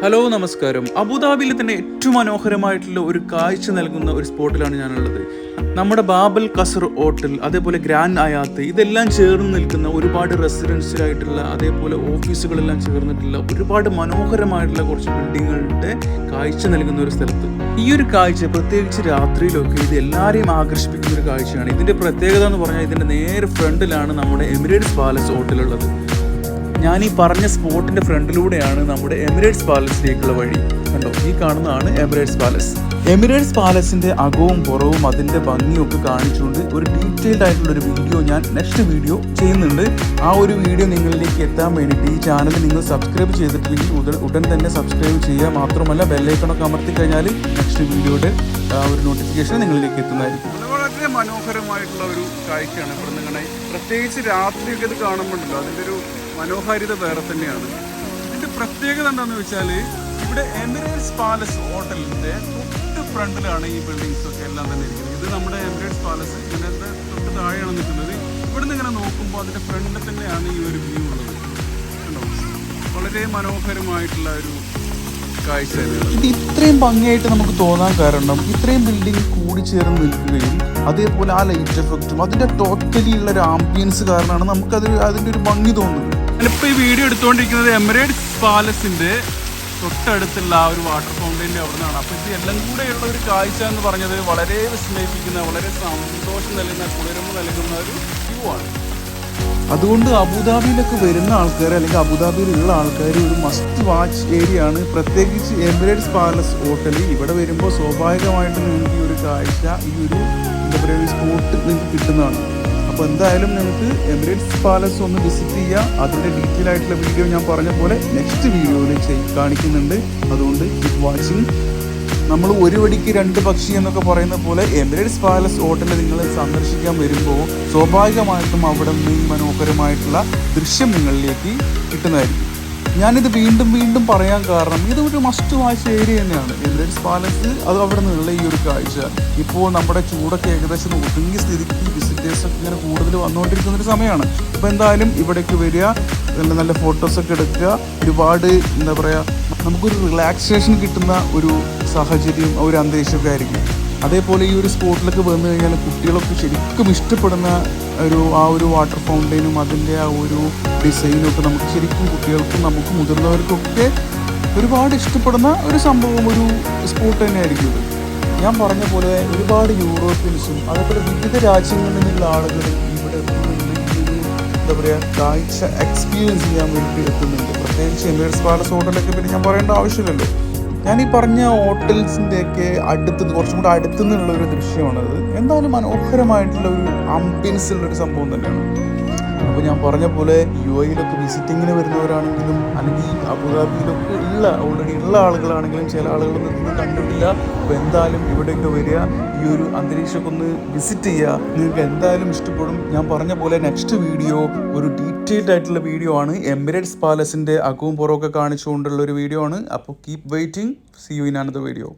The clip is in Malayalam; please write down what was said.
ഹലോ നമസ്കാരം. അബുദാബിയിലെ തന്നെ ഏറ്റവും മനോഹരമായിട്ടുള്ള ഒരു കാഴ്ച നൽകുന്ന ഒരു സ്പോട്ടിലാണ് ഞാനുള്ളത്. നമ്മുടെ ബാബൽ കസർ ഹോട്ടൽ, അതേപോലെ ഗ്രാൻഡ് അയാത്ത്, ഇതെല്ലാം ചേർന്ന് നിൽക്കുന്ന ഒരുപാട് റെസിഡൻഷ്യലായിട്ടുള്ള അതേപോലെ ഓഫീസുകളെല്ലാം ചേർന്നിട്ടുള്ള ഒരുപാട് മനോഹരമായിട്ടുള്ള കുറച്ച് ബിൽഡിങ്ങുകളുടെ കാഴ്ച നൽകുന്ന ഒരു സ്ഥലത്ത്. ഈ ഒരു കാഴ്ച പ്രത്യേകിച്ച് രാത്രിയിലൊക്കെ ഇത് എല്ലാവരെയും ആകർഷിപ്പിക്കുന്ന ഒരു കാഴ്ചയാണ്. ഇതിന്റെ പ്രത്യേകത എന്ന് പറഞ്ഞാൽ ഇതിന്റെ നേരെ ഫ്രണ്ടിലാണ് നമ്മുടെ എമിറേറ്റ്സ് പാലസ് ഹോട്ടലുള്ളത്. ഞാൻ ഈ പറഞ്ഞ സ്പോട്ടിന്റെ ഫ്രണ്ടിലൂടെയാണ് നമ്മുടെ എമിറേറ്റ്സ് പാലസിലേക്കുള്ള വഴി. കണ്ടോ, ഈ കാണുന്നതാണ് എമിറേറ്റ്സ് പാലസ്. എമിറേറ്റ്സ് പാലസിന്റെ അകവും പുറവും അതിന്റെ ഭംഗിയും ഒക്കെ കാണിച്ചുകൊണ്ട് ഒരു ഡീറ്റെയിൽഡ് ആയിട്ടുള്ള ഒരു വീഡിയോ ഞാൻ നെക്സ്റ്റ് വീഡിയോ ചെയ്യുന്നുണ്ട്. ആ ഒരു വീഡിയോ നിങ്ങളിലേക്ക് എത്താൻ വേണ്ടിയിട്ട് ഈ ചാനൽ നിങ്ങൾ സബ്സ്ക്രൈബ് ചെയ്തിട്ടില്ലെങ്കിൽ ഉടൻ തന്നെ സബ്സ്ക്രൈബ് ചെയ്യുക. മാത്രമല്ല ബെല്ലൈക്കണൊക്കെ അമർത്തി കഴിഞ്ഞാൽ നെക്സ്റ്റ് വീഡിയോയുടെ ഒരു നോട്ടിഫിക്കേഷൻ നിങ്ങളിലേക്ക് എത്തുന്നതായിരിക്കും. വളരെ മനോഹരമായിട്ടുള്ള ഒരു കാഴ്ചയാണ് ഇവിടെ നിങ്ങളെ, പ്രത്യേകിച്ച് രാത്രിയൊക്കെ ഇത് കാണുമ്പോഴല്ലോ അതിൻ്റെ ഒരു മനോഹാരിത വേറെ തന്നെയാണ്. ഇതിൻ്റെ പ്രത്യേകത എന്താണെന്ന് വെച്ചാൽ ഇവിടെ എമിറേറ്റ്സ് പാലസ് ഹോട്ടലിൻ്റെ തൊട്ട് ഫ്രണ്ടിലാണ് ഈ ബിൽഡിങ്സ് ഒക്കെ എല്ലാം തന്നെ ഇരിക്കുന്നത്. ഇത് നമ്മുടെ എമിറേറ്റ്സ് പാലസ് ഇതിനകത്ത് തൊട്ട് താഴെയാണ് നിൽക്കുന്നത്. ഇവിടെ നിന്ന് ഇങ്ങനെ നോക്കുമ്പോൾ അതിൻ്റെ ഫ്രണ്ടിൽ തന്നെയാണ് ഈ ഒരു വ്യൂ ഉള്ളത്. കണ്ടോ, വളരെ മനോഹരമായിട്ടുള്ള ഒരു കാഴ്ച. ഇത് ഇത്രയും ഭംഗിയായിട്ട് നമുക്ക് തോന്നാൻ കാരണം ഇത്രയും ബിൽഡിംഗ് കൂടിച്ചേർന്ന് നിൽക്കുകയും അതേപോലെ ആ ലൈറ്റ് എഫക്റ്റും അതിൻ്റെ ടോട്ടലി ഉള്ള ഒരു ആംബിയൻസ് കാരണമാണ് നമുക്കത് അതിൻ്റെ ഒരു ഭംഗി തോന്നുന്നത്. ഞാനിപ്പോൾ ഈ വീഡിയോ എടുത്തുകൊണ്ടിരിക്കുന്നത് എമിറേറ്റ്സ് പാലസിൻ്റെ തൊട്ടടുത്തുള്ള ആ ഒരു വാട്ടർ ഫൗണ്ടൈൻ്റെ അവിടെ നിന്നാണ്. അപ്പോൾ ഇത് എല്ലാം കൂടെയുള്ള ഒരു കാഴ്ച എന്ന് പറഞ്ഞത് വളരെ വിസ്മയിപ്പിക്കുന്ന, വളരെ സന്തോഷം നൽകുന്ന, കുളിർമ നൽകുന്ന ഒരു വ്യൂ ആണ്. അതുകൊണ്ട് അബുദാബിയിലൊക്കെ വരുന്ന ആൾക്കാർ അല്ലെങ്കിൽ അബുദാബിയിലുള്ള ആൾക്കാർ ഒരു മസ്റ്റ് വാച്ച് ഏരിയ ആണ്, പ്രത്യേകിച്ച് എമിറേറ്റ്സ് പാലസ് ഹോട്ടൽ. ഇവിടെ വരുമ്പോൾ സ്വാഭാവികമായിട്ടും നിങ്ങൾക്ക് ഈ ഒരു കാഴ്ച, ഈ ഒരു എന്താ പറയുക സ്പോട്ട് നിങ്ങൾക്ക് കിട്ടുന്നതാണ്. അപ്പോൾ എന്തായാലും നിങ്ങൾക്ക് എമിറേറ്റ്സ് പാലസ് ഒന്ന് വിസിറ്റ് ചെയ്യുക. അതിൻ്റെ ഡീറ്റെയിൽ ആയിട്ടുള്ള വീഡിയോ ഞാൻ പറഞ്ഞ പോലെ നെക്സ്റ്റ് വീഡിയോയിൽ കാണിക്കുന്നുണ്ട്. അതുകൊണ്ട് കീപ് വാച്ചിങ്. നമ്മൾ ഒരു വടിക്ക് രണ്ട് പക്ഷി എന്നൊക്കെ പറയുന്ന പോലെ എമിറേറ്റ്സ് പാലസ് ഹോട്ടലിൽ നിങ്ങൾ സന്ദർശിക്കാൻ വരുമ്പോൾ സ്വാഭാവികമായിട്ടും അവിടെ നിന്ന് ഈ മനോഹരമായിട്ടുള്ള ദൃശ്യം നിങ്ങളിലേക്ക് കിട്ടുന്നതായിരിക്കും. ഞാനിത് വീണ്ടും വീണ്ടും പറയാൻ കാരണം ഇതൊരു മസ്റ്റ് വാച്ച് ഏരിയ തന്നെയാണ് എമിറേറ്റ്സ് പാലസ്. അത് അവിടെ നിന്നുള്ള ഈ ഒരു കാഴ്ച. ഇപ്പോൾ നമ്മുടെ ചൂടൊക്കെ ഏകദേശം ഒതുങ്ങിയ സ്ഥിതിക്ക് വിസിറ്റേഴ്സൊക്കെ ഇങ്ങനെ കൂടുതൽ വന്നുകൊണ്ടിരിക്കുന്നൊരു സമയമാണ്. അപ്പോൾ എന്തായാലും ഇവിടേക്ക് വരിക, നല്ല നല്ല ഫോട്ടോസൊക്കെ എടുക്കുക. ഒരുപാട് എന്താ പറയുക, നമുക്കൊരു റിലാക്സേഷൻ കിട്ടുന്ന ഒരു സാഹചര്യം, ഒരു അന്തരീക്ഷമൊക്കെ ആയിരിക്കും. അതേപോലെ ഈ ഒരു സ്പോട്ടിലൊക്കെ വന്നു കഴിഞ്ഞാൽ കുട്ടികളൊക്കെ ശരിക്കും ഇഷ്ടപ്പെടുന്ന ആ ഒരു വാട്ടർ ഫൗണ്ടൈനും അതിൻ്റെ ആ ഒരു ഡിസൈനും ഒക്കെ നമുക്ക് ശരിക്കും കുട്ടികൾക്കും നമുക്ക് മുതിർന്നവർക്കൊക്കെ ഒരുപാട് ഇഷ്ടപ്പെടുന്ന ഒരു സംഭവം, ഒരു സ്പോട്ട് തന്നെയായിരിക്കും ഇത്. ഞാൻ പറഞ്ഞ പോലെ ഒരുപാട് യൂറോപ്യൻസും അതേപോലെ വിവിധ രാജ്യങ്ങളിൽ നിന്നുള്ള ആളുകൾ ഇവിടെ എന്താ പറയുക കാഴ്ച എക്സ്പീരിയൻസ് ചെയ്യാൻ വേണ്ടി എത്തുന്നുണ്ട്. പ്രത്യേകിച്ച് എമിറേറ്റ്സ് പാലസ് ഹോട്ടലൊക്കെ പിന്നെ ഞാൻ പറയേണ്ട ആവശ്യമില്ലല്ലോ. ഞാൻ ഈ പറഞ്ഞ ഹോട്ടൽസിൻ്റെയൊക്കെ കുറച്ചും കൂടെ അടുത്തു നിന്നുള്ള ഒരു ദൃശ്യമാണത്. എന്തായാലും മനോഹരമായിട്ടുള്ള ഒരു ആംബിയൻസ് ഉള്ളൊരു സംഭവം തന്നെയാണ്. അപ്പോൾ ഞാൻ പറഞ്ഞ പോലെ UAE-യിലൊക്കെ വിസിറ്റിങ്ങിന് വരുന്നവരാണെങ്കിലും അല്ലെങ്കിൽ അബുദാബിയിലൊക്കെ ഓൾറെഡി ഉള്ള ആളുകളാണെങ്കിലും ചില ആളുകൾ നിന്ന് കണ്ടിട്ടില്ല. അപ്പോൾ എന്തായാലും ഇവിടെയൊക്കെ വരിക, ഈ ഒരു അന്തരീക്ഷമൊക്കെ ഒന്ന് വിസിറ്റ് ചെയ്യുക. നിങ്ങൾക്ക് എന്തായാലും ഇഷ്ടപ്പെടും. ഞാൻ പറഞ്ഞ പോലെ നെക്സ്റ്റ് വീഡിയോ ഒരു ഡീറ്റെയിൽഡ് ആയിട്ടുള്ള വീഡിയോ ആണ്. എമിറേറ്റ്സ് പാലസിൻ്റെ അകവും പുറമൊക്കെ കാണിച്ചുകൊണ്ടുള്ള ഒരു വീഡിയോ ആണ്. അപ്പോൾ keep waiting. See you in another video.